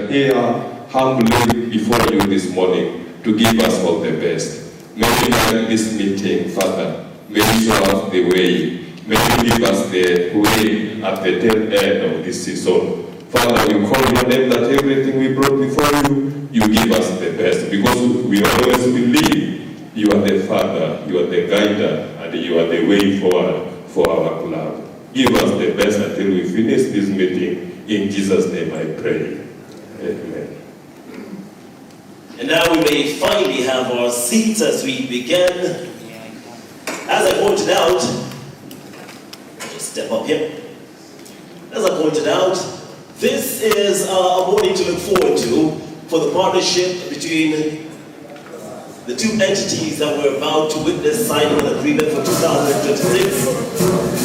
here humbly before you this morning to give us all the best. May you guide this meeting, Father. May you show us the way. May you give us the way at the tail end of this season. Father, we call your name that everything we brought before you, you give us the best. Because we always believe you are the Father, you are the guider, and you are the way forward for our club. Give us the best until we finish this meeting. In Jesus' name I pray. Amen. And now we may finally have our seats as we begin. As I pointed out, I'll just step up here. As I pointed out, this is a morning to look forward to for the partnership between the two entities that we're about to witness signing an agreement for 2026.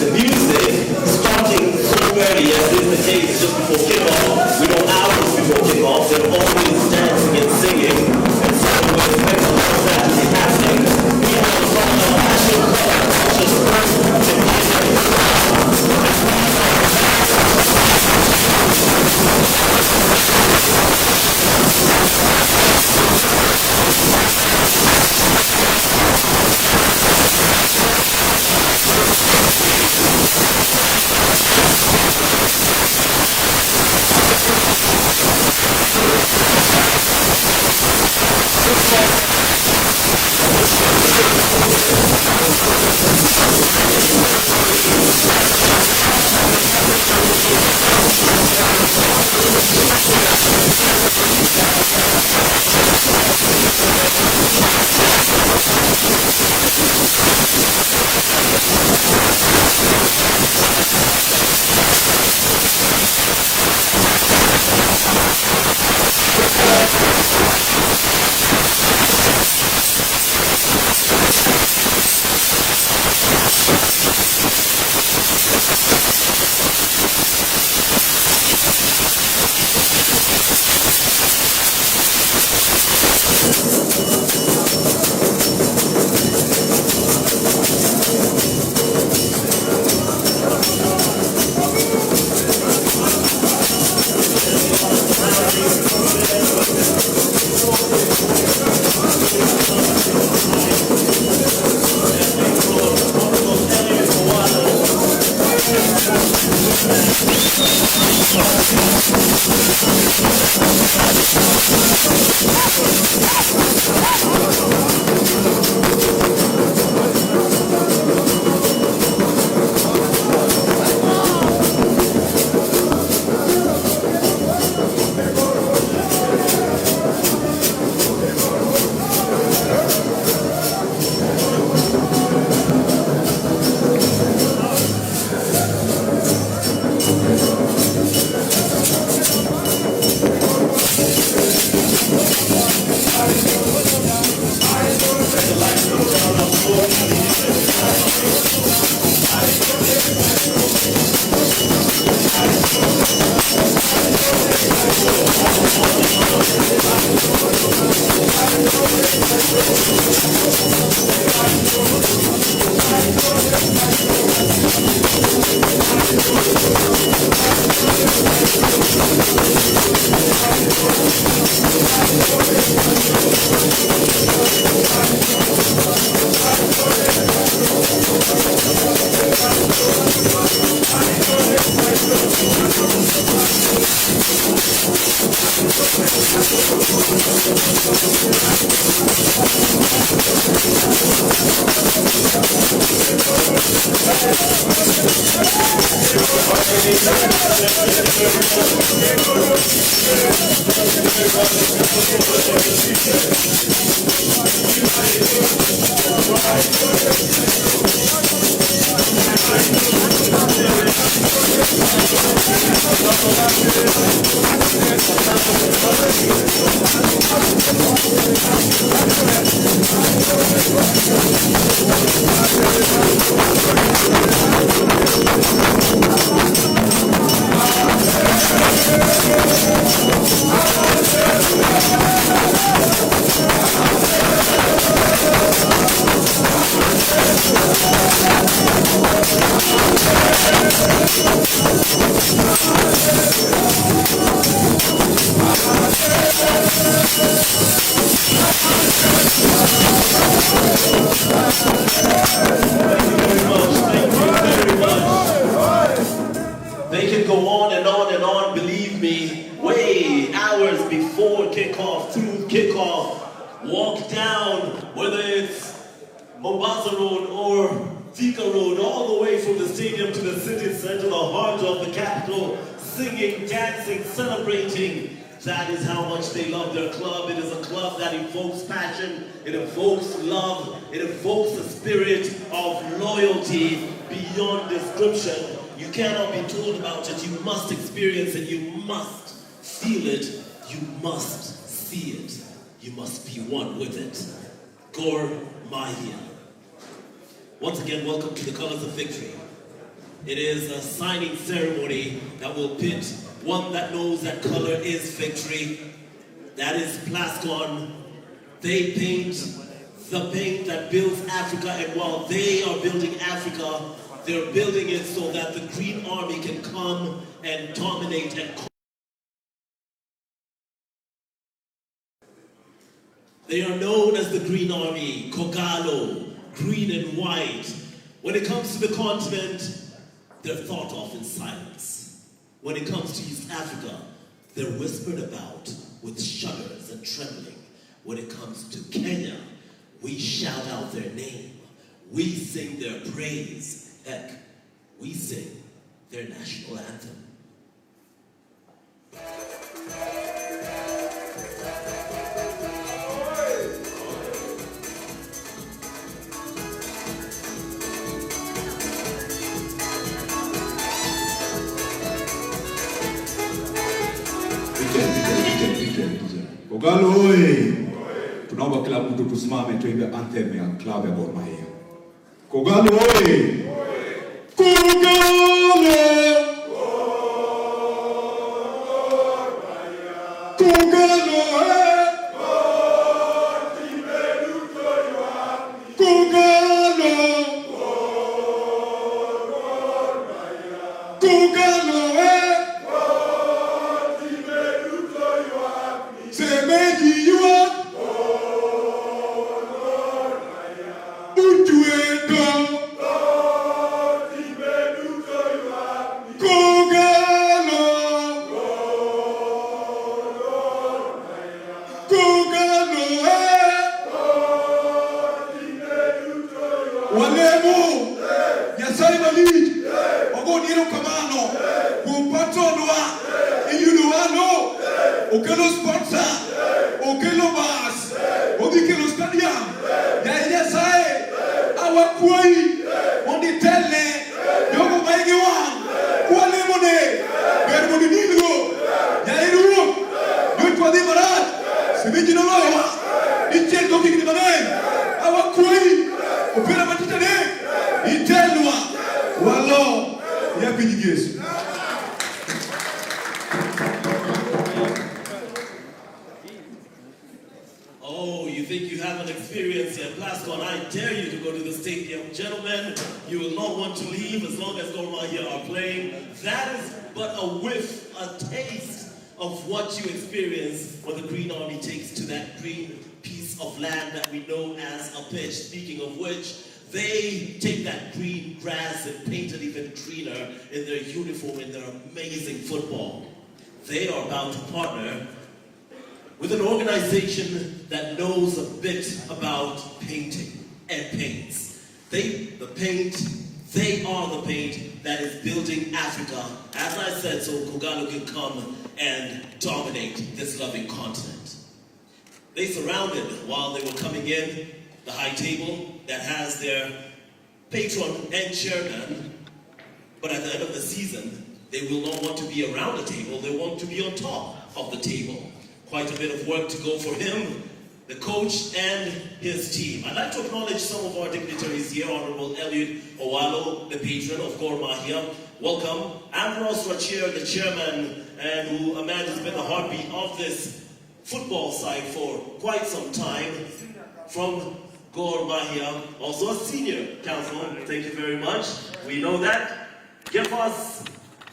The music starting so early as is the case just before kickoff. We know hours before kickoff, they're always dancing and singing. And so we expect a lot of that to be happening. We have a song of passion color, which is first day, hours before kickoff, through kickoff, walk down, whether it's Mombasa Road or Thika Road, all the way from the stadium to the city center, the heart of the capital, singing, dancing, celebrating. That is how much they love their club. It is a club that evokes passion, it evokes love, it evokes a spirit of loyalty beyond description. You cannot be told about it, you must experience it, you must feel it, you must see it, you must be one with it. Gor Mahia. Once again, welcome to the Colors of Victory. It is a signing ceremony that will pit one that knows that color is victory. That is PLASCON. They paint the paint that builds Africa, and while they are building Africa, they're building it so that the Green Army can come and dominate and they are known as the Green Army, Kogalo, green and white. When it comes to the continent, they're thought of in silence. When it comes to East Africa, they're whispered about with shudders and trembling. When it comes to Kenya, we shout out their name. We sing their praise. Heck, we sing their national anthem. Kogalo oi! Tunaomba kila mtu tusimame tuimbe anthem ya klabu ya Gor Mahia. Kogalo oi! Kogalo! Kogalo oi! Kogalo! Kogalo oi! Walemo ya Saima League Ogoniro Kamano Kumpatonwa Iyunuano Okelo sponsor Okelo bus Odikelo stadium Ya Yesae Awakuai Onditele Yogo Maigiwan Walemone Bermoni Nilgo Ya Iru Yutwa di Marat Sibiji Nolowa Ichel Doki Kidimane Awakuai Opera matita ne itelwa walo ya bijigesu. Oh, you think you haven't experienced yet PLASCON? I dare you to go to the stadium. Gentlemen, you will not want to leave as long as Gor Mahia are playing. That is but a whiff, a taste of what you experience when the Green Army takes to that green piece of land that we know as a pitch. Speaking of which, they take that green grass and paint it even greener in their uniform, in their amazing football. They are about to partner with an organization that knows a bit about painting and paints. They are the paint that is building Africa. As I said, so Kogalo can come and dominate this loving continent. They surrounded, while they were coming in, the high table that has their patron and chairman, but at the end of the season, they will not want to be around the table, they want to be on top of the table. Quite a bit of work to go for him, the coach and his team. I'd like to acknowledge some of our dignitaries here. Honorable Elliot Owalo, the patron of Gor Mahia. Welcome. Ambrose Rachir, the chairman, and a man who's been the heartbeat of this football side for quite some time, from Gor Mahia, also a senior councilman. Thank you very much. We know that. Gefas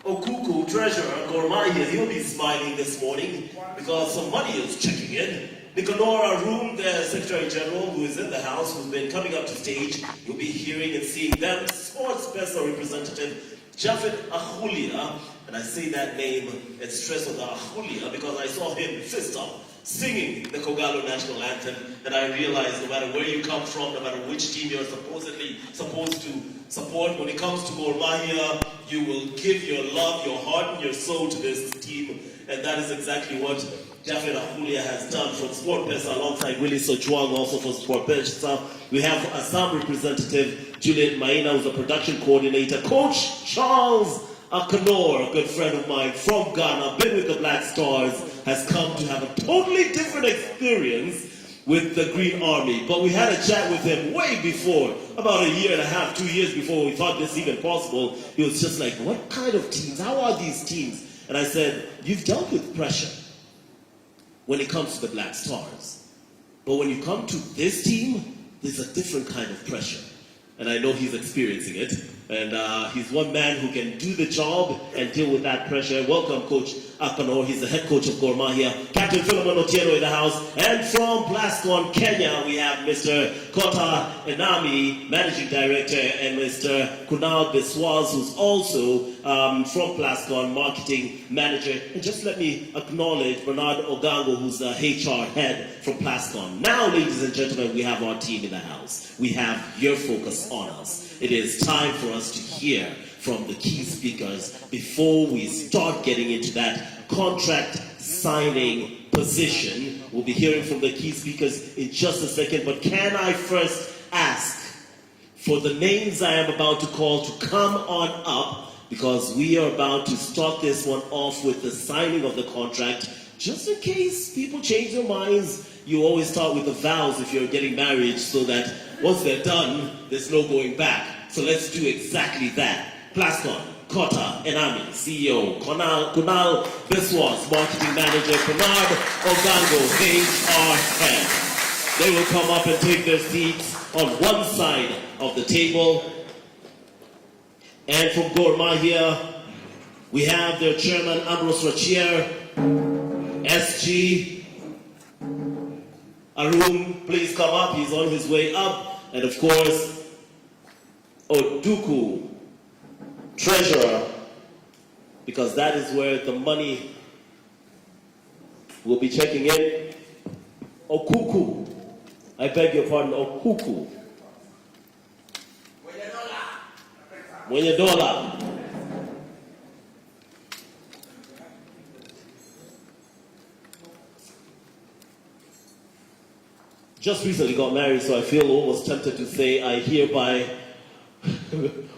Okuku, treasurer, Gor Mahia, he'll be smiling this morning because some money is checking in. Nicanor Arum, the Secretary General, who is in the house, who's been coming up to stage. You'll be hearing and seeing them. Sports Special Representative Jafet Ahulia, And I say that name and stress on the Ahulia because I saw him fist up singing the Kogalo national anthem, and I realized no matter where you come from, no matter which team you're supposedly supposed to support, when it comes to Gor Mahia, you will give your love, your heart, and your soul to this team, and that is exactly what Jafet Ahulia has done from Sport Pesa alongside Willie Sojuang also for Sport Pesa. We have Assam representative Juliet Maina, who's a production coordinator. Coach Charles Akanor, a good friend of mine from Ghana, been with the Black Stars, has come to have a totally different experience with the Green Army. But we had a chat with him way before, about a year and a half, 2 years before we thought this even possible. He was just like, what kind of teams? How are these teams? And I said, you've dealt with pressure when it comes to the Black Stars. But when you come to this team, there's a different kind of pressure. And I know he's experiencing it. And he's one man who can do the job and deal with that pressure. Welcome, Coach Akanor. He's the head coach of Gor Mahia. Captain Philemon Otieno in the house. And from PLASCON, Kenya, we have Mr. Kota Enami, Managing Director, and Mr. Kunal Biswas, who's also from PLASCON, Marketing Manager. And just let me acknowledge Bernard Ogango, who's the HR head from PLASCON. Now, ladies and gentlemen, we have our team in the house. We have your focus on us. It is time for us to hear from the key speakers before we start getting into that contract signing position. We'll be hearing from the key speakers in just a second, but can I first ask for the names I am about to call to come on up, because we are about to start this one off with the signing of the contract. Just in case people change their minds, you always start with the vows if you're getting married, so that once they're done, there's no going back. So let's do exactly that. PLASCON, Kota Enami, CEO, Kunal Biswas, Marketing Manager, Bernard Ogango, HR Head. They will come up and take their seats on one side of the table. And from Gor Mahia, we have their chairman, Ambrose Rachier, SG, Arun, please come up, he's on his way up. And of course, Oduku, treasurer, because that is where the money will be checking in. Okuku, I beg your pardon, Okuku. Mwenye dola. Just recently got married, so I feel almost tempted to say I hereby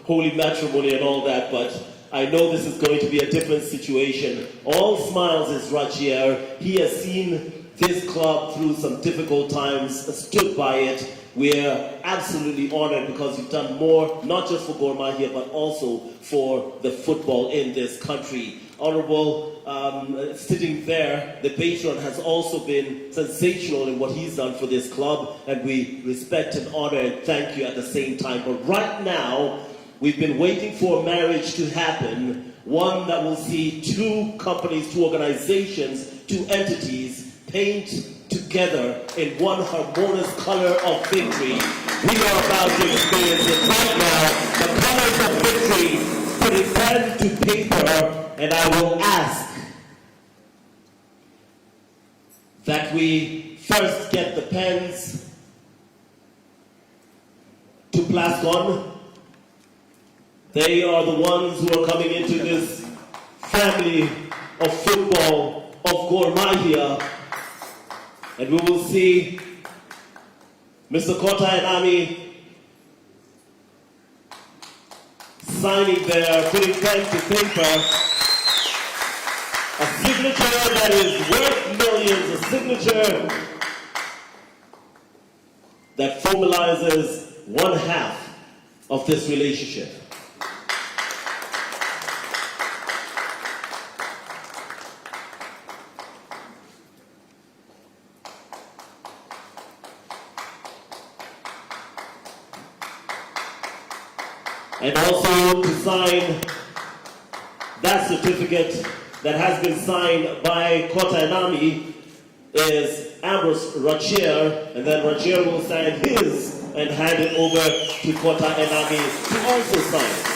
holy matrimony and all that, but I know this is going to be a different situation. All smiles is Rachier. He has seen this club through some difficult times, stood by it. We're absolutely honored because you've done more, not just for Gor Mahia, but also for the football in this country. Honorable, sitting there, the patron has also been sensational in what he's done for this club, and we respect and honor and thank you at the same time. But right now, we've been waiting for a marriage to happen, one that will see two companies, two organizations, two entities paint together in one harmonious color of victory. We are about to experience it right now. The colors of victory, putting pen to paper, and I will ask that we first get the pens to PLASCON. They are the ones who are coming into this family of football of Gor Mahia. And we will see Mr. Kota Enami signing there, putting pen to paper. A signature that is worth millions, a signature that formalizes one half of this relationship. And also to sign that certificate that has been signed by Kota Enami is Ambrose Rachier, and then Rachier will sign his and hand it over to Kota Enami to also sign.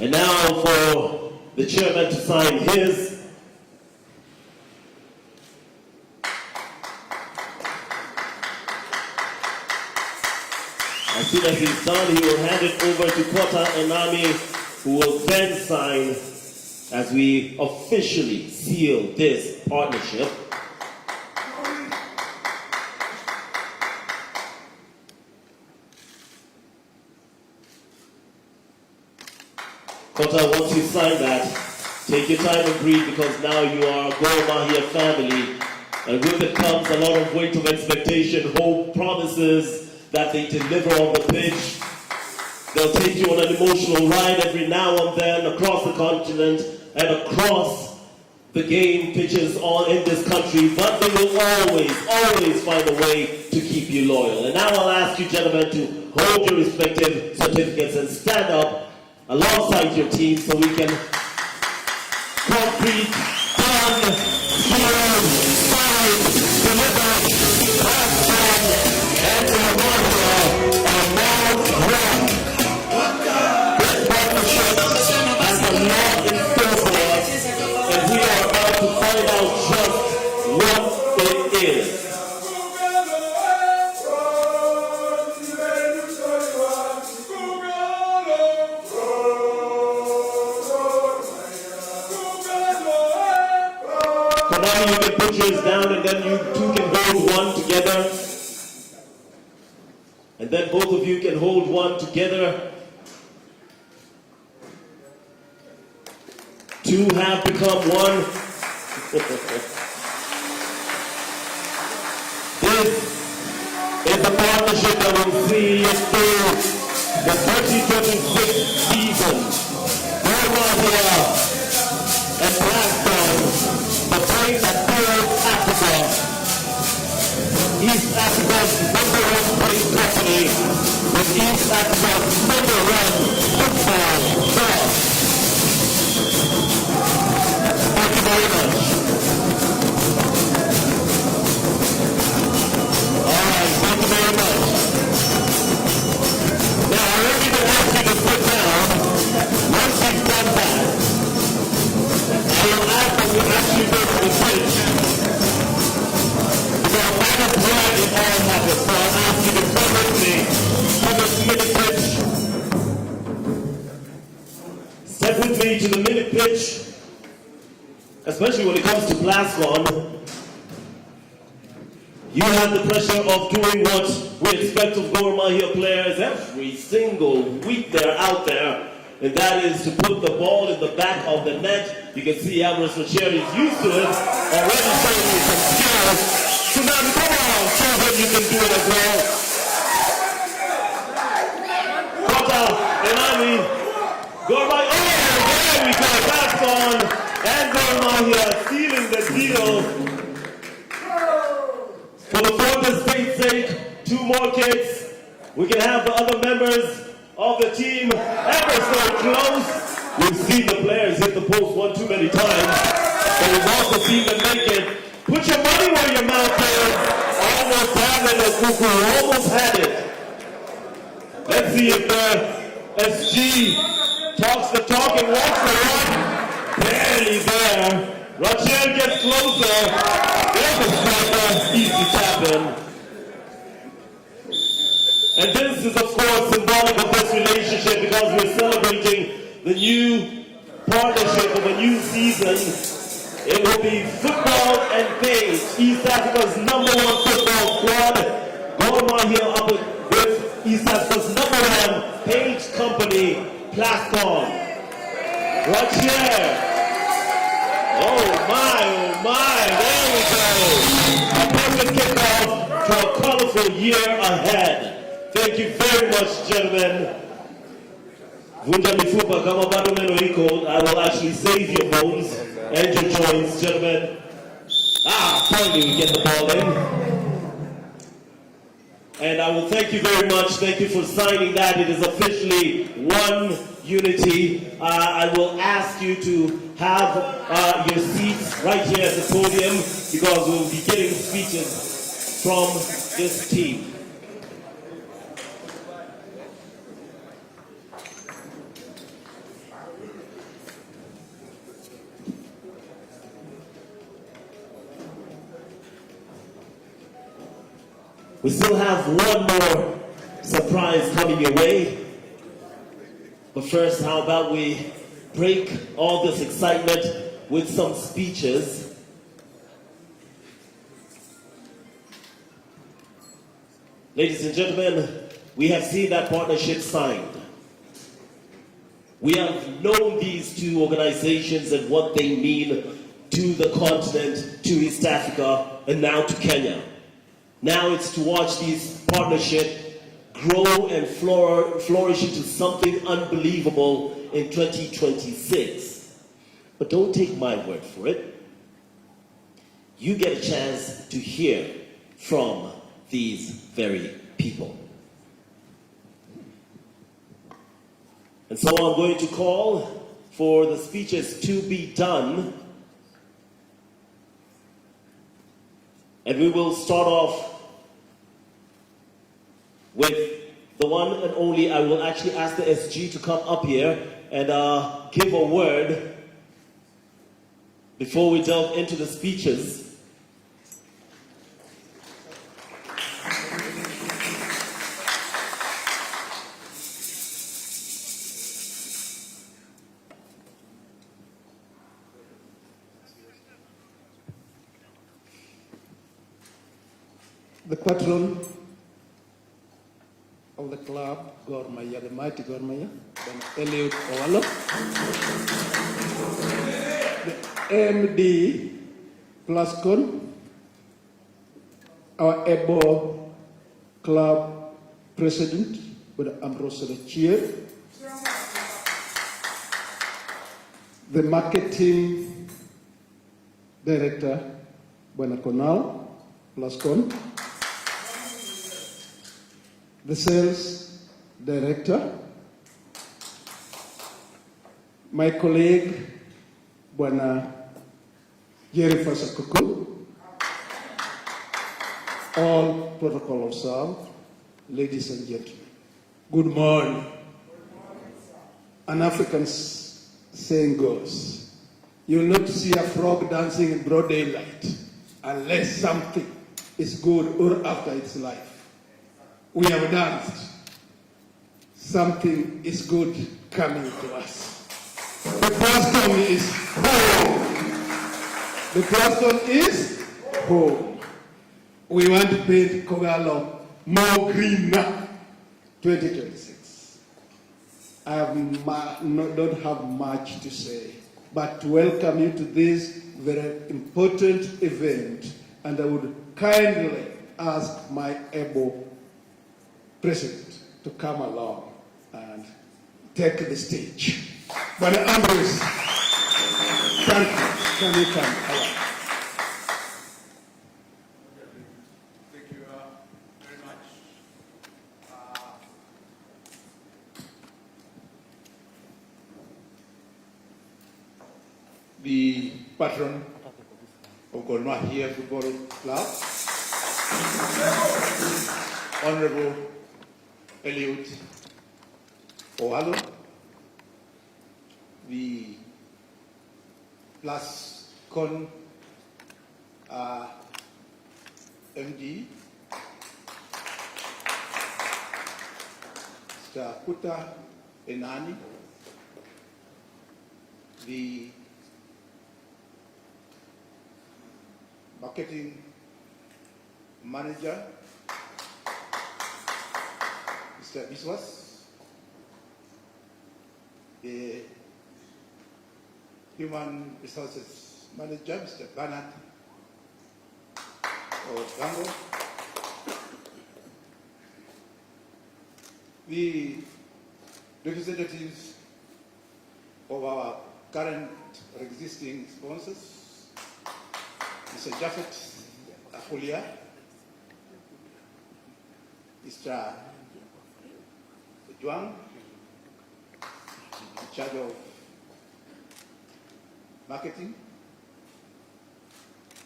And now for the chairman to sign his. As soon as he's done, he will hand it over to Kota Enami, who will then sign as we officially seal this partnership. Kota, once you sign that, take your time and breathe, because now you are a Gor Mahia family. And with it comes a lot of weight of expectation, hope, promises that they deliver on the pitch. They'll take you on an emotional ride every now and then across the continent and across the game pitches all in this country, but they will always find a way to keep you loyal. And now I'll ask you, gentlemen, to hold your respective certificates and stand up alongside your team so we can concrete, done, sealed, signed, delivered, passed on, and this partnership has a lot in store for us, and we are about to find out just what it is. So now you can put yours down, and then you two can hold one together. And then both of you can hold one together. Two have become one. This is a partnership that will see us through the 2026 season. Gor Mahia and PLASCON, the place that serves Africa. East Africa's #1 place company with East Africa's #1 football club. Thank you very much. All right, thank you very much. Now, I want you to ask you to sit down. Once you've done that, I will ask that you actually go to the pitch. Because that is where it all happens. So I'll ask you to come with me to this mini pitch. Step with me to the mini pitch. Especially when it comes to PLASCON, you have the pressure of doing what we expect of Gor Mahia players every single week they're out there, and that is to put the ball in the back of the net. You can see Ambrose Racheri is used to it, already showing you some skills. So now come on, show them you can do it as well. Kota Enami, Gor Mahia, oh, there we go, PLASCON. And Gor Mahia sealing the deal. For the further state's sake, 2 more kicks. We can have the other members of the team ever so close. We've seen the players hit the post one too many times, but we've also seen them make it. Put your money where your mouth is. Almost had it, Kuku. Almost had it. Let's see if the SG talks the talk and walks the walk. Barely there. Rachel gets closer. There's a striker. Easy tapping. And this is, of course, symbolic of this relationship because we're celebrating the new partnership of a new season. It will be football and paint. East Africa's #1 football squad. Gor Mahia up with East Africa's #1 paint company, PLASCON. Rachel. Oh my, there we go. A perfect kickoff to a colorful year ahead. Thank you very much, gentlemen. Vunja mifupa kama bado neno iko, I will actually save your bones and your joints, gentlemen. Finally we get the ball in. And I will thank you very much. Thank you for signing that. It is officially one unity. I will ask you to have your seats right here at the podium because we'll be getting speeches from this team. We still have one more surprise coming your way. But first, how about we break all this excitement with some speeches. Ladies and gentlemen, we have seen that partnership signed. We have known these two organizations and what they mean to the continent, to East Africa, and now to Kenya. Now it's to watch these partnerships grow and flourish into something unbelievable in 2026. But don't take my word for it. You get a chance to hear from these very people. And so I'm going to call for the speeches to be done. And we will start off with the one and only. I will actually ask the SG to come up here and give a word before we delve into the speeches. The patron of the club, Gor Mahia, the mighty Gor Mahia, Eliud Owalo, the MD PLASCON, our EBO club president, Brother Ambrose Cheer, the marketing director, Bwana Konal, PLASCON, the sales director, my colleague, Bwana Jerry Fasakuku, all protocol observed, ladies and gentlemen, good morning. An African saying goes, you will not see a frog dancing in broad daylight unless something is good or after its life. We have danced. Something is good coming to us. The PLASCON is home. The PLASCON is home. We want to paint Kogalo more greener 2026. I don't have much to say, but to welcome you to this very important event, and I would kindly ask my able president to come along and take the stage. But Ambrose, thank you. Can you come along? Thank you very much. The patron of Gor Mahia Football Club, Honorable Eliud Owalo, the PLASCON MD, Mr. Kuta Enani, the marketing manager, Mr. Biswas, the human resources manager, Mr. Bernard Gango, the representatives of our current or existing sponsors, Mr. Japheth Afulia, Mr. Juang, in charge of marketing,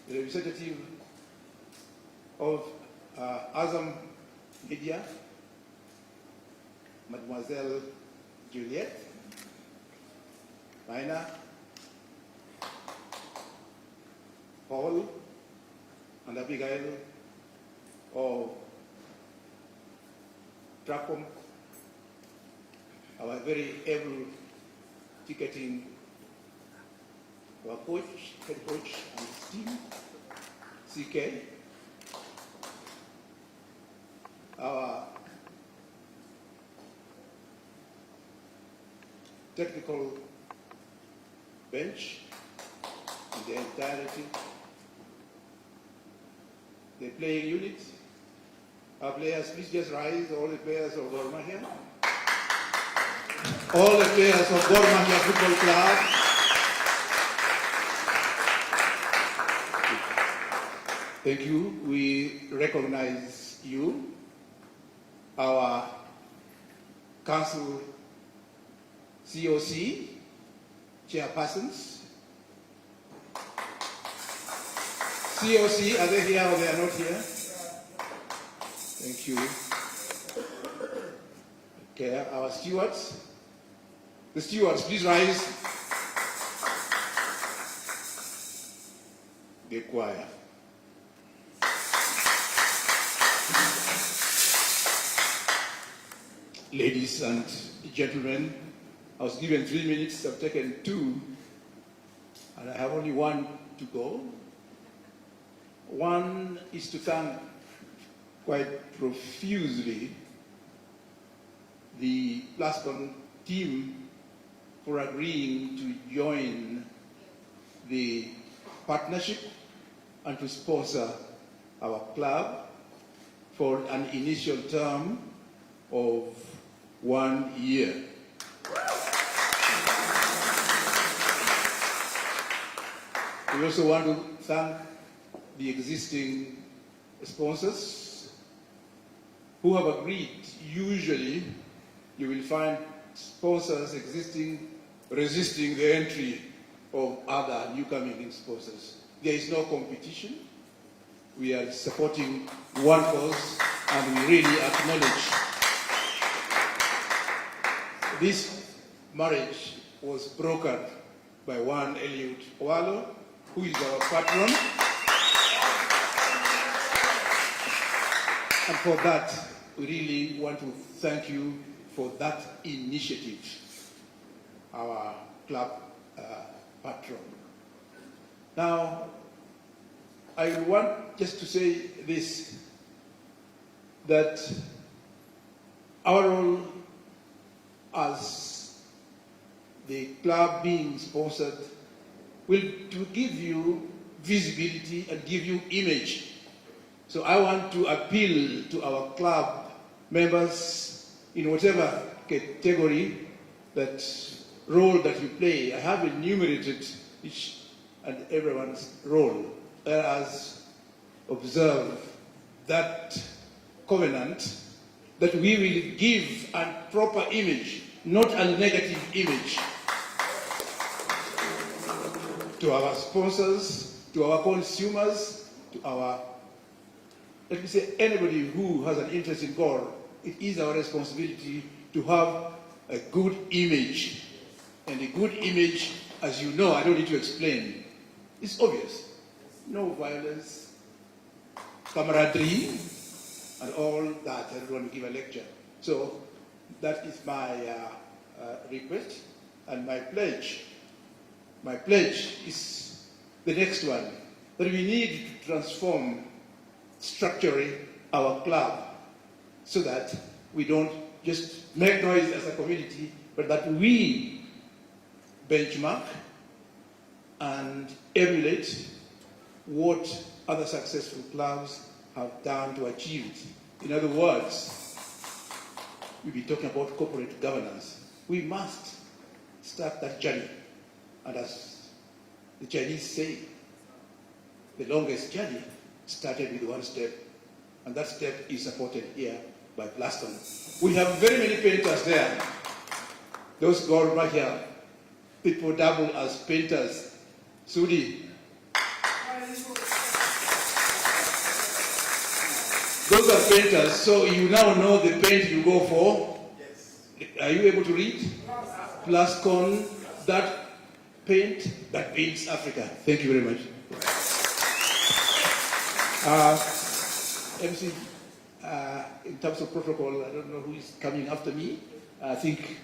the representative of Azam Media, Mademoiselle Juliette, Raina, Paul, and Abigail of Tracom, our very able ticketing, our coach, head coach and his team, CK, our technical bench in the entirety, the playing unit. Our players, please just rise, all the players of Gor Mahia. All the players of Gor Mahia Football Club. Thank you. We recognize you. Our council COC, chairpersons. COC, are they here or they are not here? Thank you. Okay, our stewards. The stewards, please rise. The choir. Ladies and gentlemen, I was given 3 minutes, I've taken 2, and I have only 1 to go. One is to thank quite profusely the PLASCON team for agreeing to join the partnership and to sponsor our club for an initial term of 1 year. We also want to thank the existing sponsors who have agreed. Usually, you will find sponsors existing resisting the entry of other new-coming sponsors. There is no competition. We are supporting one cause, and we really acknowledge this marriage was brokered by one Eliud Owalo, who is our patron. And for that, we really want to thank you for that initiative, our club patron. Now, I want just to say this, that our role as the club being sponsored will to give you visibility and give you image. So I want to appeal to our club members in whatever category, that role that you play. I have enumerated each and everyone's role. Let us observe that covenant that we will give a proper image, not a negative image, to our sponsors, to our consumers, to our, let me say, anybody who has an interest in Gor. It is our responsibility to have a good image. And a good image, as you know, I don't need to explain, it's obvious. No violence, camaraderie, and all that. I don't want to give a lecture. So that is my request and my pledge. My pledge is the next one, that we need to transform structurally our club so that we don't just make noise as a community, but that we benchmark and emulate what other successful clubs have done to achieve it. In other words, we'll be talking about corporate governance. We must start that journey. And as the Chinese say, the longest journey started with one step, and that step is supported here by PLASCON. We have very many painters there. Those Gor Mahia people double as painters. Sudi. Those are painters, so you now know the paint you go for. Yes. Are you able to read? PLASCON, that paint that paints Africa. Thank you very much. MC, In terms of protocol, I don't know who is coming after me. I think.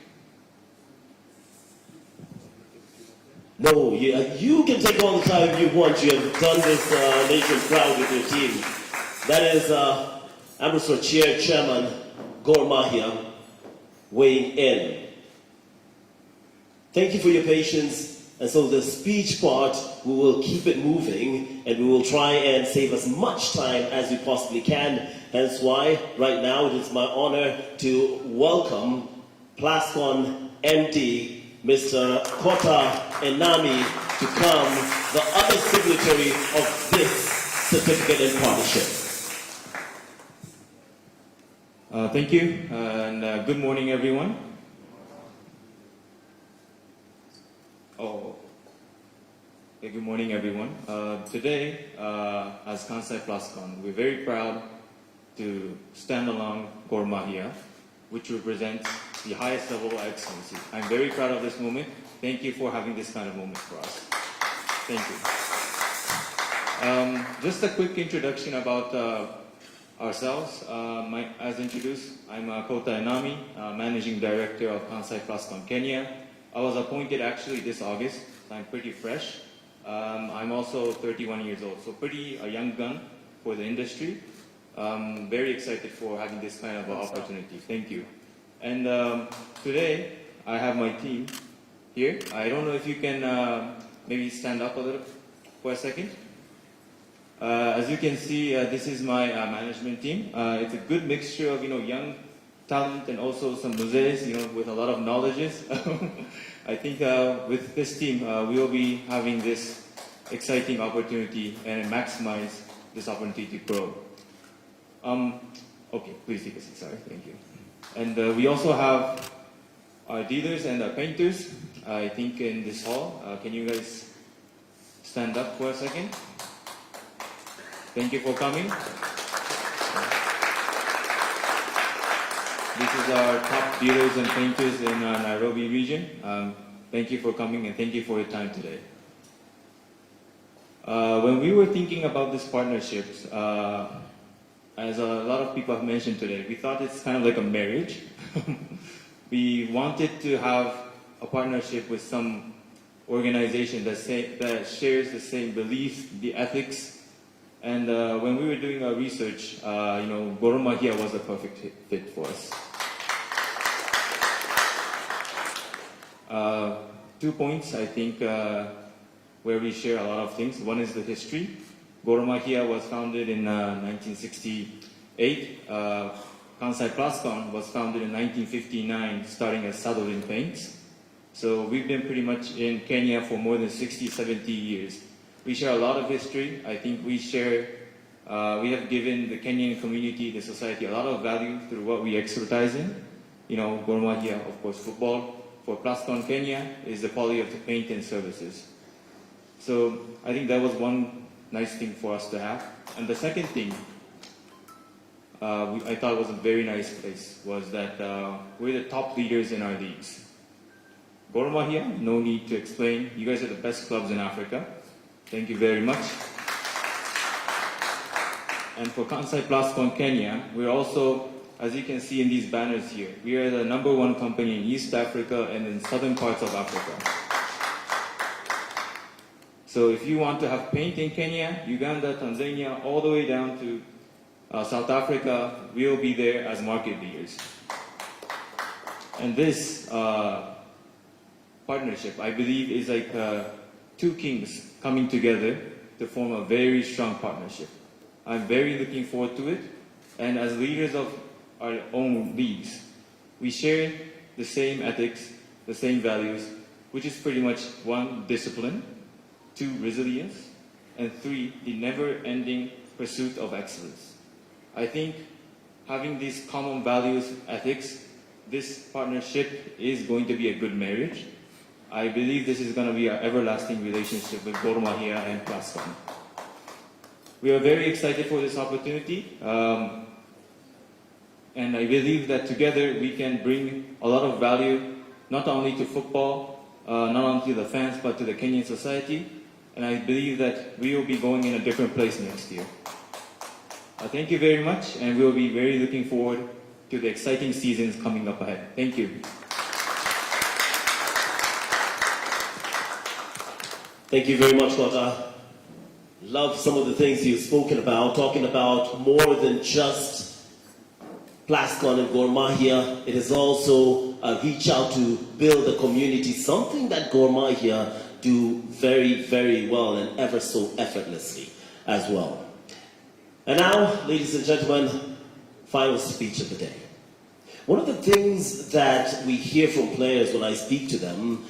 No, you can take all the time you want. You have done this nation proud with your team. That is Ambassador Chairman Gor Mahia weighing in. Thank you for your patience. And so the speech part, we will keep it moving and we will try and save as much time as we possibly can. That's why right now it is my honor to welcome PLASCON MD, Mr. Kota Enami, to come, the other signatory of this certificate in partnership. Thank you, and good morning, everyone. Good morning, everyone. Today, as Kansai PLASCON, we're very proud to stand along Gor Mahia, which represents the highest level of excellency. I'm very proud of this moment. Thank you for having this kind of moment for us. Thank you. Just a quick introduction about ourselves. As introduced, I'm Kota Enami, Managing Director of Kansai PLASCON Kenya. I was appointed actually this August. I'm pretty fresh. I'm also 31 years old, so pretty a young gun for the industry. Very excited for having this kind of opportunity. Thank you. And today, I have my team here. I don't know if you can maybe stand up a little for a second. As you can see, this is my management team. It's a good mixture of young talent and also some muzees, with a lot of knowledges. I think with this team, we will be having this exciting opportunity and maximize this opportunity to grow. Okay, please take a seat. Sorry, thank you. And we also have our dealers and our painters, I think, in this hall. Can you guys stand up for a second? Thank you for coming. This is our top dealers and painters in Nairobi region. Thank you for coming and thank you for your time today. When we were thinking about this partnership, as a lot of people have mentioned today, we thought it's kind of like a marriage. We wanted to have a partnership with some organization that shares the same beliefs, the ethics. And when we were doing our research, Gor Mahia was a perfect fit for us. 2 points, I think, where we share a lot of things. One is the history. Gor Mahia was founded in 1968. Kansai PLASCON was founded in 1959, starting as Saddle Paints. So we've been pretty much in Kenya for more than 60, 70 years. We share a lot of history. I think we have given the Kenyan community, the society, a lot of value through what we expertise in. Gor Mahia, of course, football. For PLASCON Kenya is the quality of the paint and services. So I think that was one nice thing for us to have. And the second thing I thought was a very nice place was that we're the top leaders in our leagues. Gor Mahia, no need to explain. You guys are the best clubs in Africa. Thank you very much. And for Kansai PLASCON Kenya, we're also, as you can see in these banners here, we are the #1 company in East Africa and in southern parts of Africa. So if you want to have paint in Kenya, Uganda, Tanzania, all the way down to South Africa, we'll be there as market leaders. And this partnership, I believe, is like two kings coming together to form a very strong partnership. I'm very looking forward to it. And as leaders of our own leagues, we share the same ethics, the same values, which is pretty much 1, discipline, 2, resilience, and 3, the never-ending pursuit of excellence. I think having these common values, ethics, this partnership is going to be a good marriage. I believe this is going to be an everlasting relationship with Gor Mahia and PLASCON. We are very excited for this opportunity. And I believe that together we can bring a lot of value, not only to football, not only to the fans, but to the Kenyan society. And I believe that we will be going in a different place next year. Thank you very much, and we'll be very looking forward to the exciting seasons coming up ahead. Thank you. Thank you very much, Kota. Love some of the things you've spoken about, talking about more than just PLASCON and Gor Mahia. It is also a reach out to build a community, something that Gor Mahia do very, very well and ever so effortlessly as well. And now, ladies and gentlemen, final speech of the day. One of the things that we hear from players when I speak to them,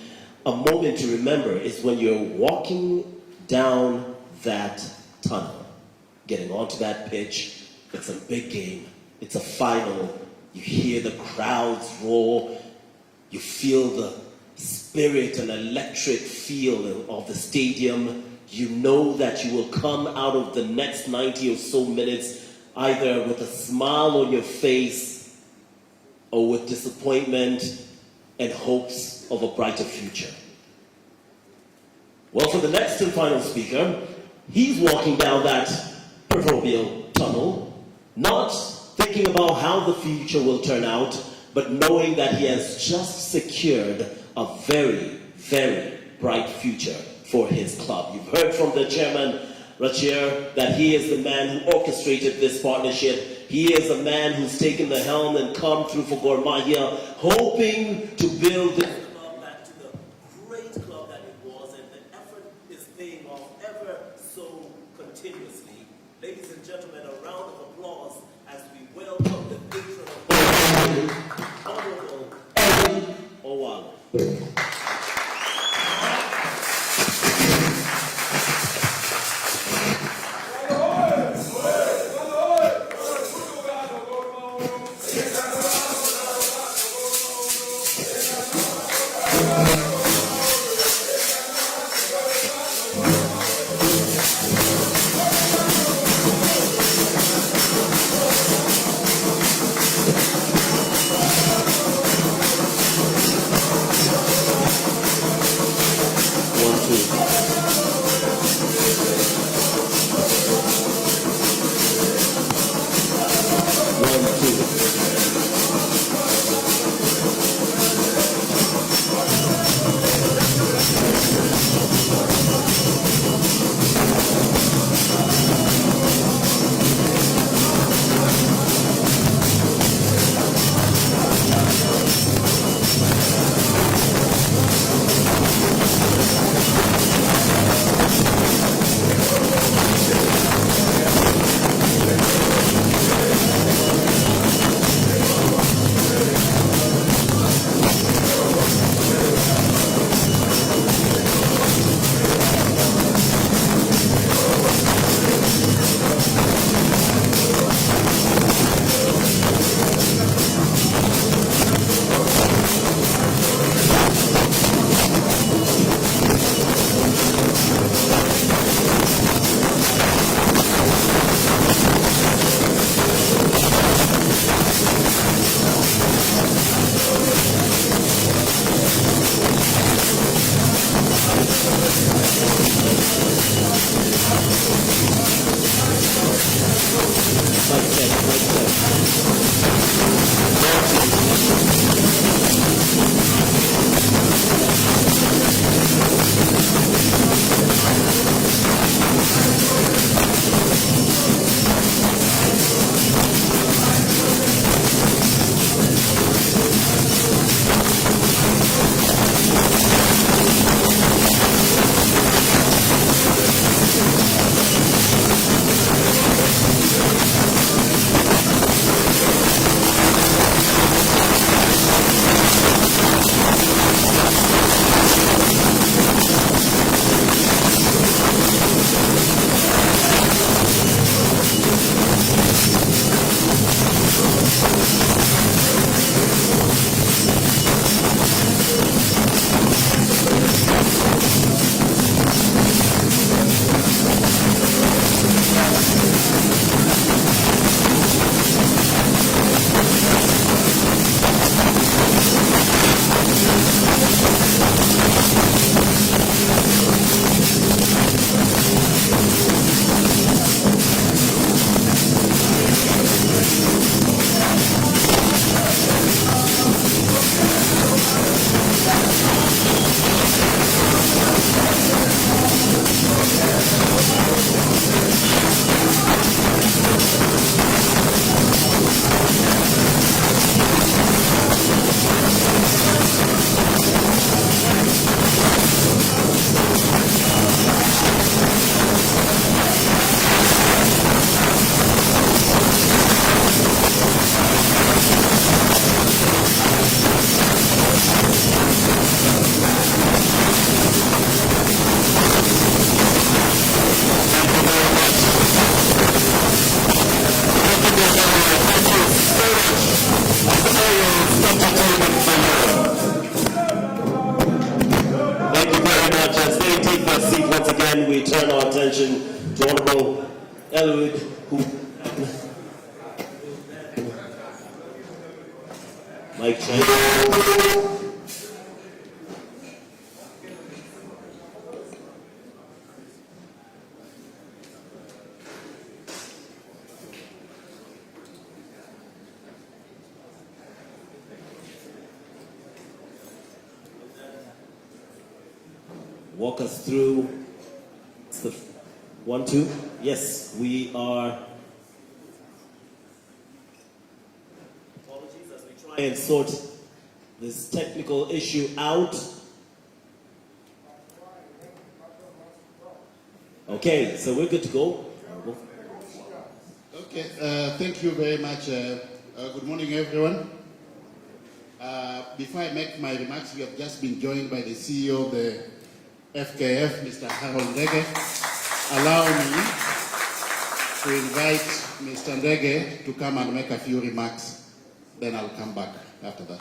a moment to remember, is when you're walking down that tunnel, getting onto that pitch. It's a big game. It's a final. You hear the crowds roar. You feel the spirit and electric feel of the stadium. You know that you will come out of the next 90 or so minutes either with a smile on your face or with disappointment and hopes of a brighter future. Well, for the next and final speaker, he's walking down that proverbial tunnel, not thinking about how the future will turn out, but knowing that he has just secured a very, very bright future for his club. You've heard from the chairman, Rachir, that he is the man who orchestrated this partnership. He is a man who's taken the helm and come through for Gor Mahia, hoping to build this club back to the great club that it was, and the effort is paying off ever so continuously. Ladies and gentlemen, a round of applause as we welcome the patron of Honorable Eddie Owalo. again, we turn our attention to Honorable Elwood, who... Mike Chang. Walk us through. It's the 1, 2. Yes, we are. Apologies as we try and sort this technical issue out. Okay, so we're good to go. Okay, thank you very much. Good morning, everyone. Before I make my remarks, we have just been joined by the CEO of the FKF, Mr. Harold Ndege. Allow me to invite Mr. Ndege to come and make a few remarks. Then I'll come back after that.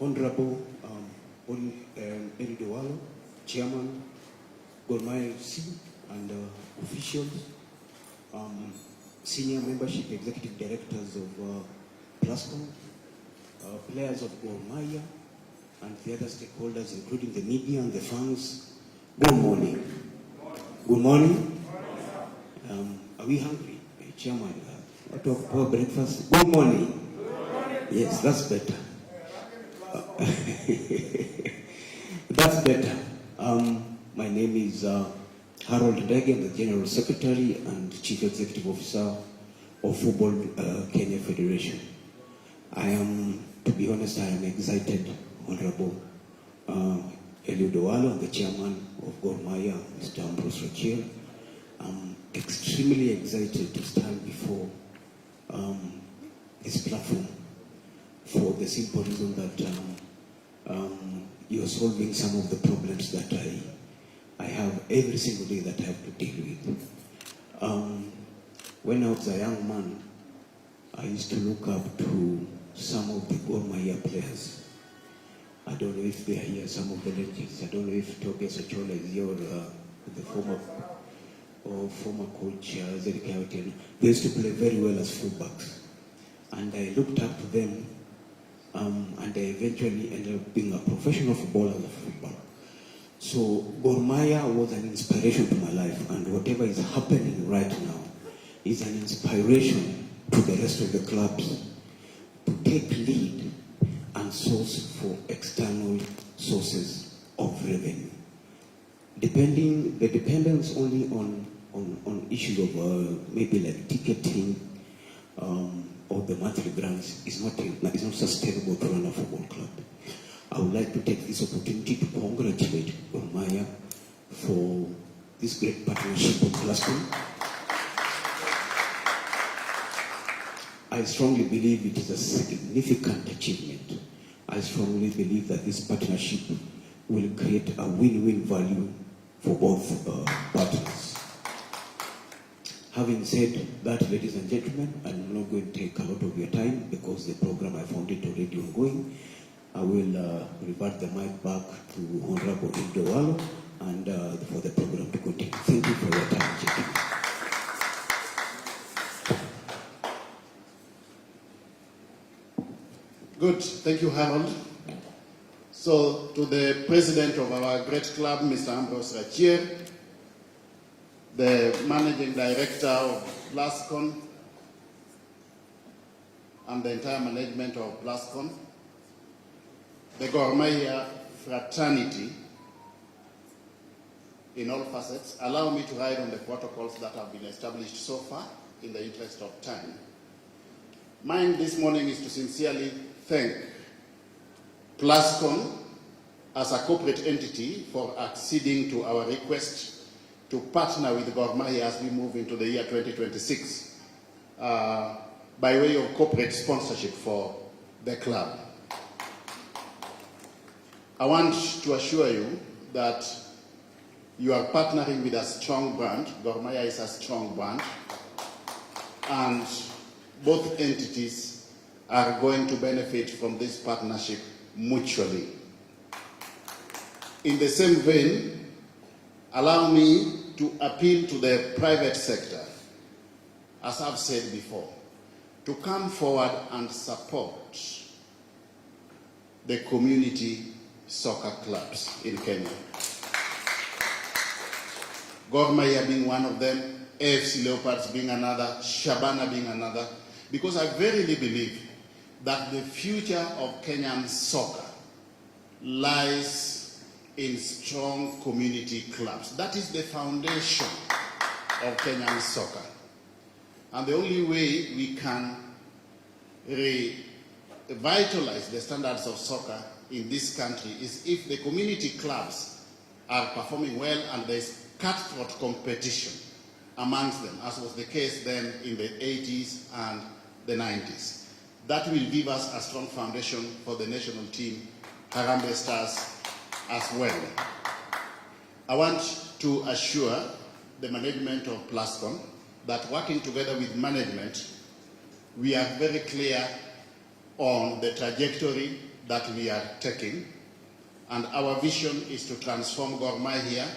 Honorable Eridoalo, Chairman, Gor Mahia FC, and officials, senior membership executive directors of PLASCON, players of Gor Mahia, and the other stakeholders, including the media and the fans. Good morning. Good morning. Are we hungry? Chairman, what about breakfast? Good morning. Yes, that's better. That's better. My name is Harold Ndege. I'm the General Secretary and Chief Executive Officer of Football Kenya Federation. To be honest, I am excited, Honorable Eliud Owalo, the Chairman of Gor Mahia, Mr. Ambrose Rachel. I'm extremely excited to stand before this platform for the simple reason that you're solving some of the problems that I have every single day that I have to deal with. When I was a young man, I used to look up to some of the Gor Mahia players. I don't know if they are here, some of the legends. I don't know if Tobias Ochola is here or the former coach Zedek Aotieno. They used to play very well as fullbacks. And I looked up to them, and I eventually ended up being a professional footballer as a footballer. So Gor Mahia was an inspiration to my life, and whatever is happening right now is an inspiration to the rest of the clubs to take lead and source for external sources of revenue. The dependence only on issues of maybe like ticketing or the monthly grants is not sustainable to run a football club. I would like to take this opportunity to congratulate Gor Mahia for this great partnership with PLASCON. I strongly believe it is a significant achievement. I strongly believe that this partnership will create a win-win value for both partners. Having said that, ladies and gentlemen, I'm not going to take a lot of your time because the program I found it already ongoing. I will revert the mic back to Honorable Eliud Owalo and for the program to continue. Thank you for your time, gentlemen. Good, thank you, Harold. So, to the president of our great club, Mr. Ambrose Rachel, the managing director of PLASCON, and the entire management of PLASCON, the Gor Mahia fraternity in all facets. Allow me to ride on the protocols that have been established so far in the interest of time. Mine this morning is to sincerely thank PLASCON as a corporate entity for acceding to our request to partner with Gor Mahia as we move into the year 2026 by way of corporate sponsorship for the club. I want to assure you that You are partnering with a strong brand. Gor Mahia is a strong brand. And both entities are going to benefit from this partnership mutually. In the same vein, allow me to appeal to the private sector, as I've said before, to come forward and support the community soccer clubs in Kenya. Gor Mahia being one of them, AFC Leopards being another, Shabana being another, because I verily believe that the future of Kenyan soccer lies in strong community clubs. That is the foundation of Kenyan soccer. And the only way we can revitalize the standards of soccer in this country is if the community clubs are performing well and there's cutthroat competition amongst them, as was the case then in the 80s and the 90s. That will give us a strong foundation for the national team, Harambee Stars, as well. I want to assure the management of PLASCON that working together with management, we are very clear on the trajectory that we are taking, and our vision is to transform Gor Mahia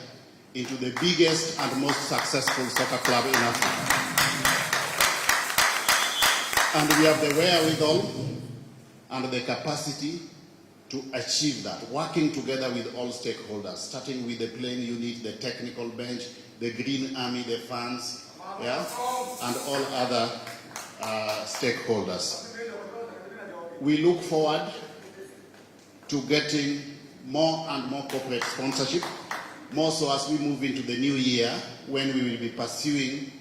into the biggest and most successful soccer club in Africa. And we have the wherewithal and the capacity to achieve that, working together with all stakeholders, starting with the playing unit, the technical bench, the Green Army, the fans, yeah, and all other stakeholders. We look forward to getting more and more corporate sponsorship, more so as we move into the new year when we will be pursuing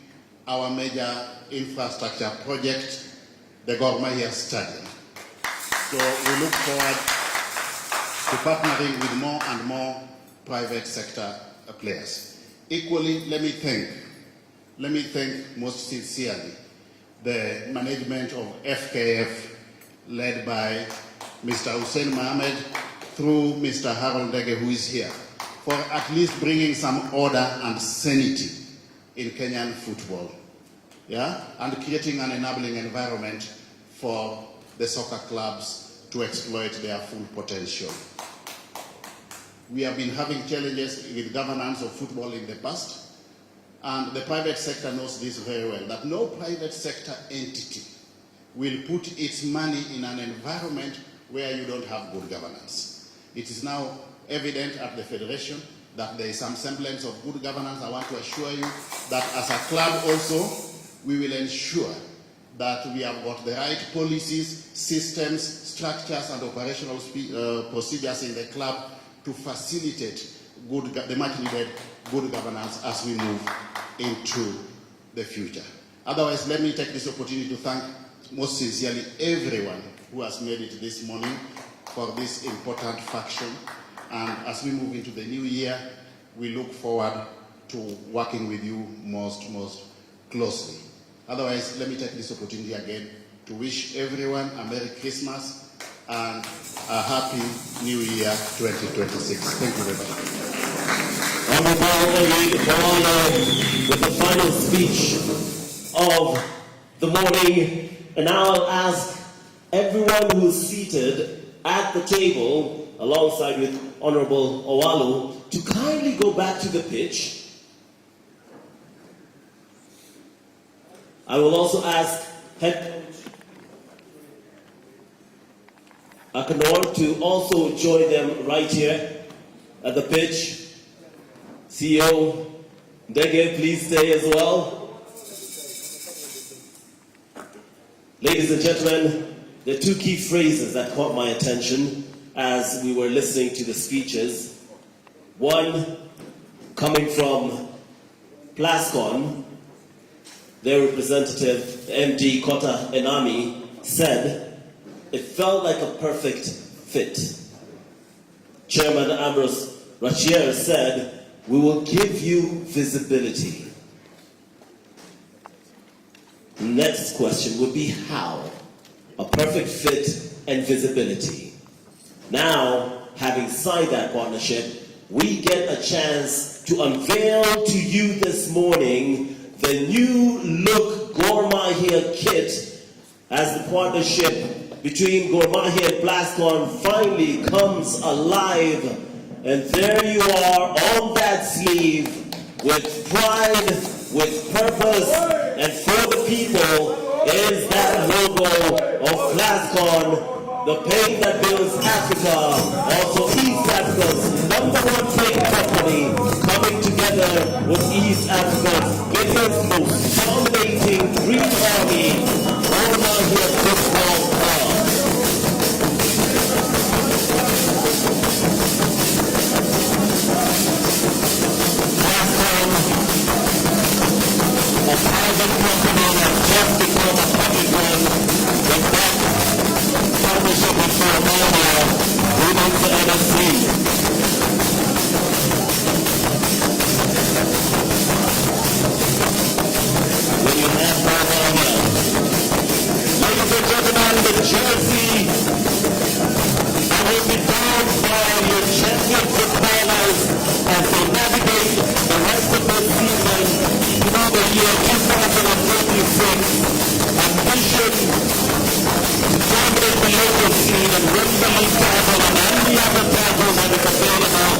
our major infrastructure project, the Gor Mahia Stadium. So we look forward to partnering with more and more private sector players. Equally, let me thank most sincerely the management of FKF led by Mr. Hussein Mohamed through Mr. Harold Ndege, who is here, for at least bringing some order and sanity in Kenyan football, yeah, and creating an enabling environment for the soccer clubs to exploit their full potential. We have been having challenges with governance of football in the past, and the private sector knows this very well, that no private sector entity will put its money in an environment where you don't have good governance. It is now evident at the Federation that there is some semblance of good governance. I want to assure you that as a club also, we will ensure that we have got the right policies, systems, structures, and operational procedures in the club to facilitate the much needed good governance as we move into the future. Otherwise, let me take this opportunity to thank most sincerely everyone who has made it this morning for this important function. And as we move into the new year, we look forward to working with you most closely. Otherwise, let me take this opportunity again to wish everyone a Merry Christmas and a Happy New Year 2026. Thank you very much. With the final speech of the morning, and now I'll ask everyone who's seated at the table alongside with Honorable Owalu to kindly go back to the pitch. I will also ask Head Coach Akanor to also join them right here at the pitch. CEO Ndege, please stay as well. Ladies and gentlemen, there are two key phrases that caught my attention as we were listening to the speeches. One, coming from PLASCON, their representative, MD Kota Enami, said, it felt like a perfect fit. Chairman Ambrose Rachier said, we will give you visibility. Next question would be how? A perfect fit and visibility. Now, having signed that partnership, we get a chance to unveil to you this morning the new look Gor Mahia kit as the partnership between Gor Mahia and PLASCON finally comes alive. And there you are on that sleeve with pride, with purpose, and for the people is that logo of PLASCON, the paint that builds Africa, also East Africa's #1 paint company, coming together with East Africa's biggest, most dominating green army, Gor Mahia Football Club. PLASCON, a private company that just became a public one, with that partnership with Gor Mahia, moving to NSC. When you have Gor Mahia, ladies and gentlemen, the jersey that will be donned by your champion footballers as they navigate the rest of the season through the year 2026. Ambition to dominate the local scene and win the league title and any other title that is available.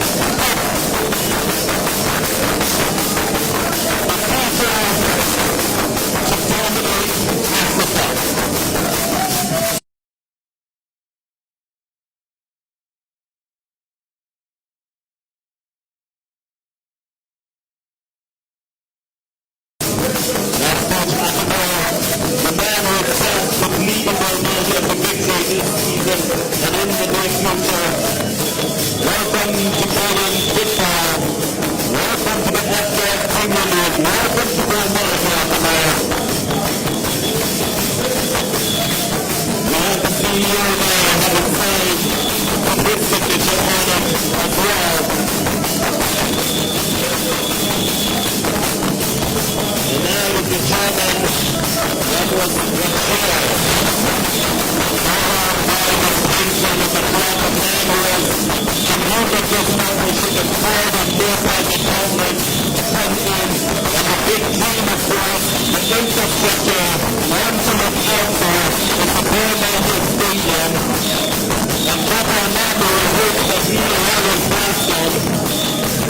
The future to dominate Africa. That's Coach Akinola, the man who is tasked with leading Gor Mahia to victory this season and in the near future. Welcome to Ghanaian football. Welcome to the FKF Premier League. Welcome to Gor Mahia, Akinola. We have the CEO there having signed his signature on it as well. And now with the chairman, that was the chair. Followed by the distinction of the club of manuals, the youth of this partnership and board and nearby department come in, and the big team of course, the infrastructure, the ultimate outdoor is the Gor Mahia Stadium, and Papa Nando hopes that he along with PLASCON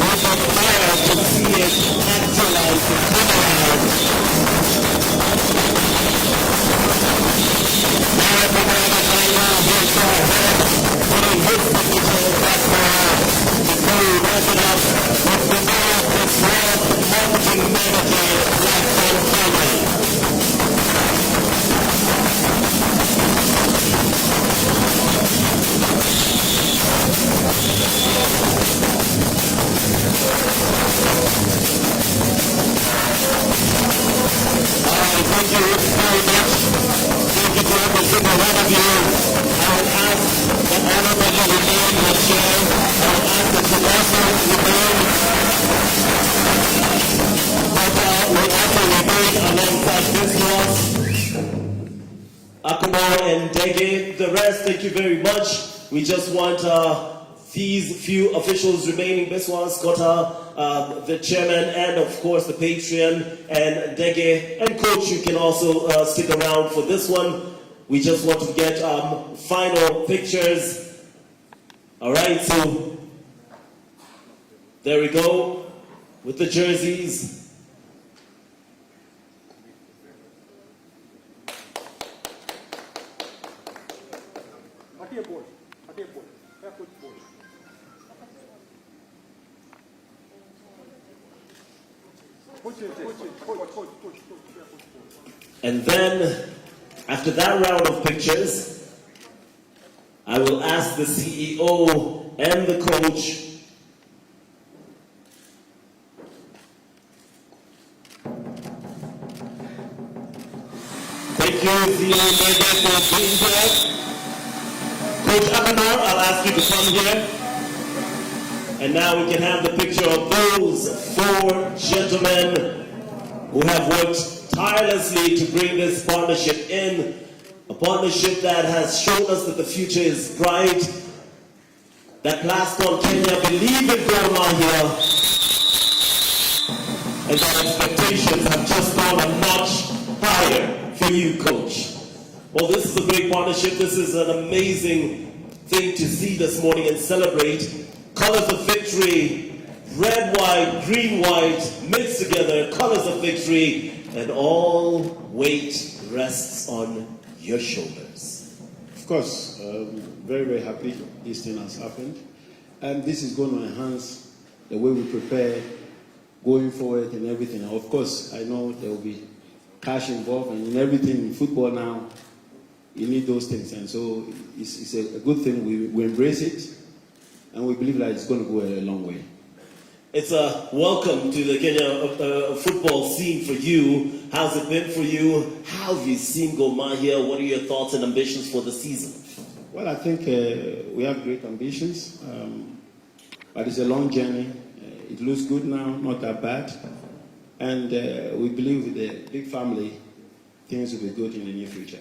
will prepare to see it actualize and come alive. Now everyone is right here to our head, putting his signature back before we wrap it up with the North this world marketing manager, PLASCON Kenya. Thank you very much. Thank you to every single one of you. I will ask that everybody remain in the chair. I will ask that you also remain. Alongside this ones. Akumar and Dege. The rest, thank you very much. We just want these few officials remaining. Biswa, Scotta, the chairman, and of course the patron, and Dege, and coach, you can also stick around for this one. We just want to get final pictures. All right, so there we go with the jerseys. And then, after that round of pictures, I will ask the CEO and the coach thank you, CEO Mega, for being here. Coach Amador, I'll ask you to come here. And now we can have the picture of those four gentlemen who have worked tirelessly to bring this partnership in. A partnership that has shown us that the future is bright, that PLASCON Kenya believe in Gor Mahia, for you, Coach? Well, this is a great partnership. This is an amazing thing to see this morning and celebrate. Colors of victory, red, white, green, white, mixed together, colors of victory, and all weight rests on your shoulders. Of course, very, very happy this thing has happened. And this is going to enhance the way we prepare going forward and everything. Of course, I know there will be cash involved, and in everything in football now, you need those things. And so it's a good thing. We embrace it, and we believe that it's going to go a long way. It's a welcome to the Kenya football scene for you. How's it been for you? How have you seen Gor Mahia? What are your thoughts and ambitions for the season? Well, I think we have great ambitions, but it's a long journey. It looks good now, not that bad. And we believe with the big family, things will be good in the near future.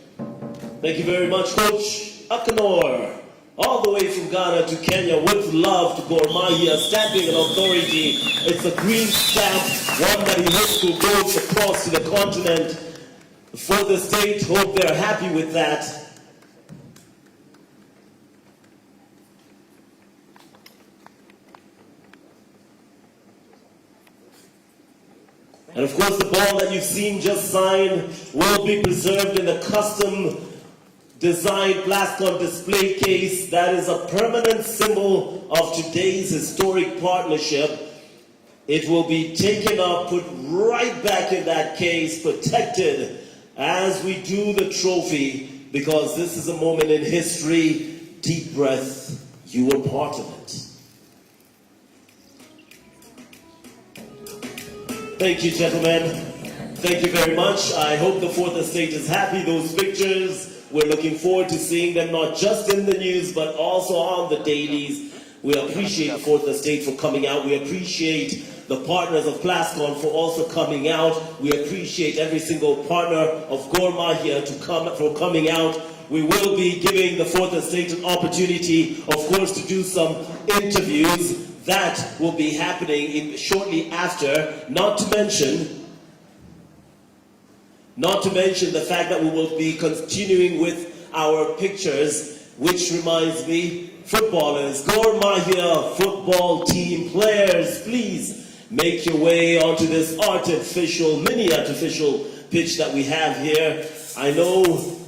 Thank you very much, Coach Akanor. All the way from Ghana to Kenya with love to Gor Mahia, stamping an authority. It's a green stamp, one that he hopes will go across to the continent. For the state, hope they're happy with that. And of course, the ball that you've seen just signed will be preserved in the custom designed PLASCON display case. That is a permanent symbol of today's historic partnership. It will be taken up, put right back in that case, protected as we do the trophy, because this is a moment in history. Deep breath, you were part of it. Thank you, gentlemen. Thank you very much. I hope the Fourth Estate is happy. Those pictures, we're looking forward to seeing them not just in the news, but also on the dailies. We appreciate the Fourth Estate for coming out. We appreciate the partners of PLASCON for also coming out. We appreciate every single partner of Gor Mahia for coming out. We will be giving the Fourth Estate an opportunity, of course, to do some interviews. That will be happening shortly after, not to mention the fact that we will be continuing with our pictures, which reminds me, footballers, Gor Mahia football team players, please make your way onto this mini artificial pitch that we have here. I know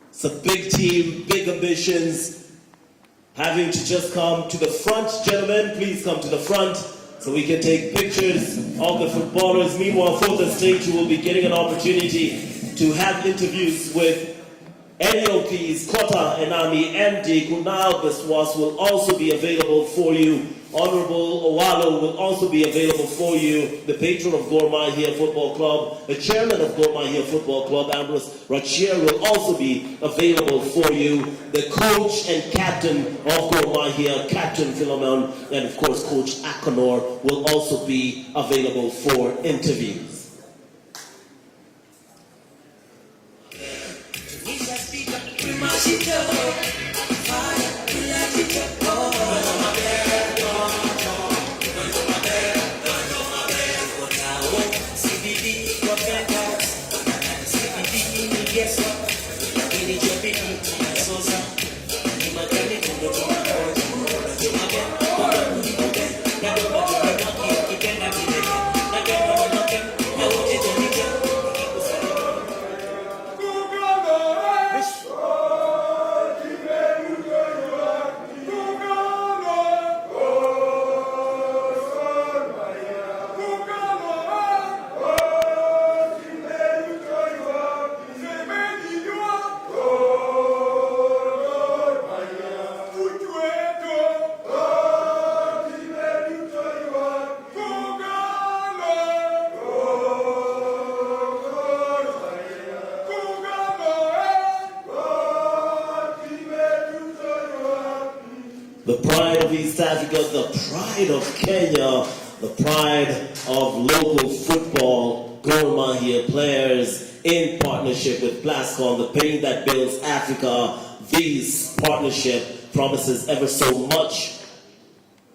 it's a big team, big ambitions, having to just come to the front. Gentlemen, please come to the front so we can take pictures of the footballers. Meanwhile, for the stage, you will be getting an opportunity to have interviews with NLPs, Kota Enami, MD Kunal Biswas will also be available for you. Honorable Owalo will also be available for you. The patron of Gor Mahia Football Club, the chairman of Gor Mahia Football Club, Ambrose Rachier, will also be available for you. The coach and captain of Gor Mahia, Captain Philemon, and of course Coach Akanor will also be available for interviews. The pride of East Africa, the pride of Kenya, the pride of local football, Gor Mahia players in partnership with PLASCON, the pain that builds Africa. This partnership promises ever so much.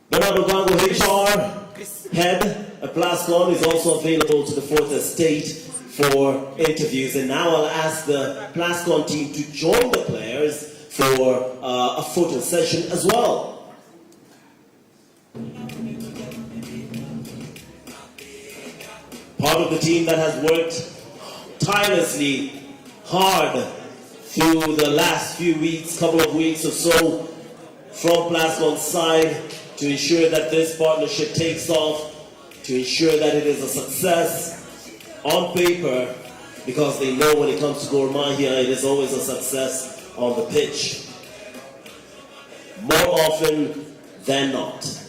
Bernardo Gango, HR head at PLASCON, is also available to the Fourth Estate for interviews. And now I'll ask the PLASCON team to join the players for a photo session as well. Part of the team that has worked tirelessly hard through the last few weeks, couple of weeks or so, from PLASCON's side to ensure that this partnership takes off, to ensure that it is a success on paper, because they know when it comes to Gor Mahia, it is always a success on the pitch. More often than not.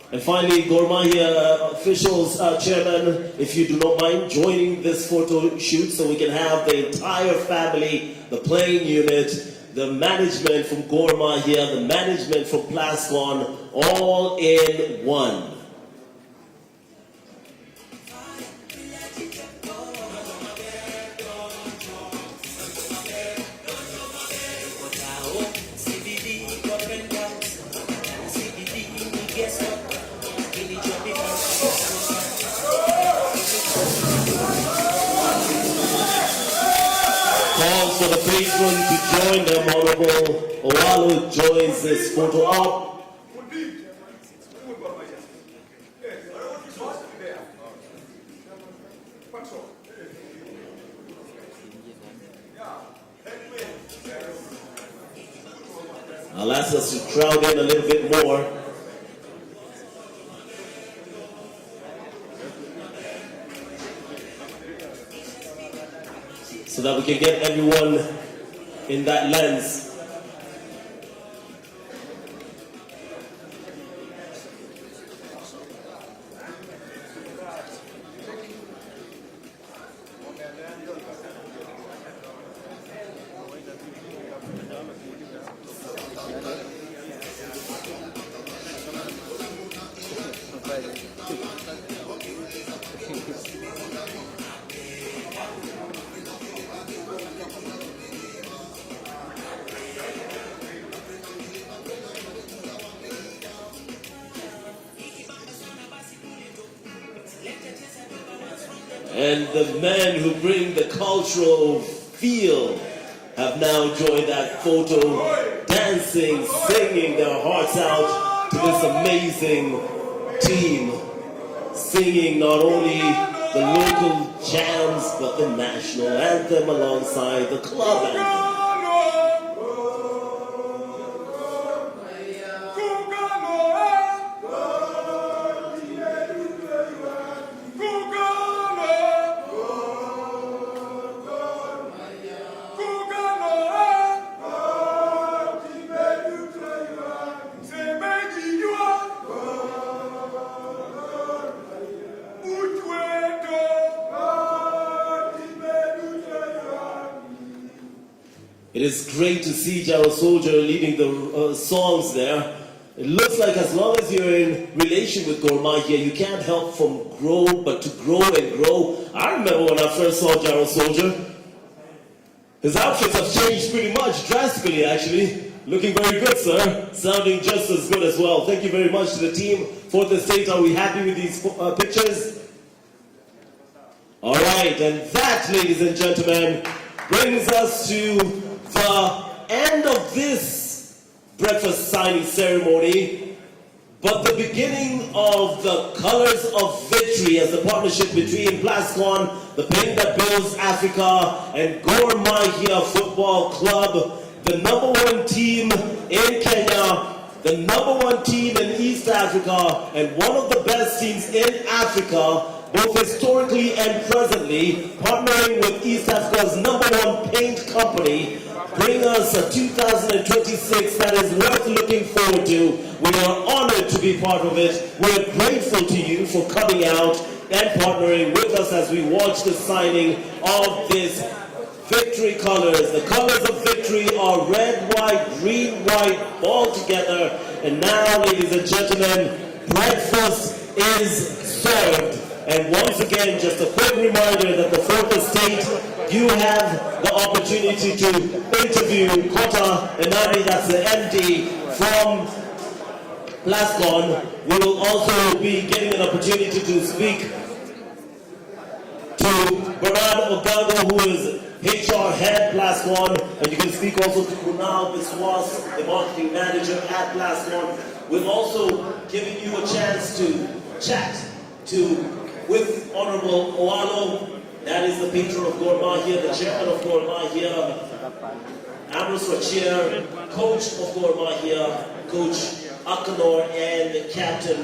And finally, Gor Mahia officials, Chairman, if you do not mind joining this photo shoot so we can have the entire family, the playing unit, the management from Gor Mahia, the management from PLASCON, all in one. Calls for the patron to join them. Honorable Owalo joins this photo op. I'll ask us to crowd in a little bit more. So that we can get everyone in that lens. And the men who bring the cultural feel have now joined that photo, dancing, singing their hearts out to this amazing team, singing not only the local jams, but the national anthem alongside the club anthem. It is great to see Jaro Soldier leading the songs there. It looks like as long as you're in relation with Gor Mahia, you can't help from grow, but to grow and grow. I remember when I first saw Jaro Soldier, his outfits have changed pretty much, drastically actually. Looking very good, sir. Sounding just as good as well. Thank you very much to the team for the state. Are we happy with these pictures? All right, and that, ladies and gentlemen, brings us to the end of this breakfast signing ceremony, but the beginning of the Colors of Victory as the partnership between PLASCON, the paint that builds Africa, and Gor Mahia Football Club, the #1 team in Kenya, the #1 team in East Africa, and one of the best teams in Africa, both historically and presently, partnering with East Africa's #1 paint company, bring us a 2026 that is worth looking forward to. We are honored to be part of it. We're grateful to you for coming out and partnering with us as we watch the signing of this victory colors. The colors of victory are red, white, green, white, all together. And now, ladies and gentlemen, breakfast is served. And once again, just a quick reminder that the fourth estate, you have the opportunity to interview Kota Enari, that's the MD from PLASCON. We will also be getting an opportunity to speak to Bernard Ogago, who is HR head PLASCON, and you can speak also to Kunal Biswas, the marketing manager at PLASCON. We've also given you a chance to chat with Honorable Oalo, that is the patron of Gor Mahia, the chairman of Gor Mahia, Ambrose Wachir, coach of Gor Mahia, Coach Akanor, and Captain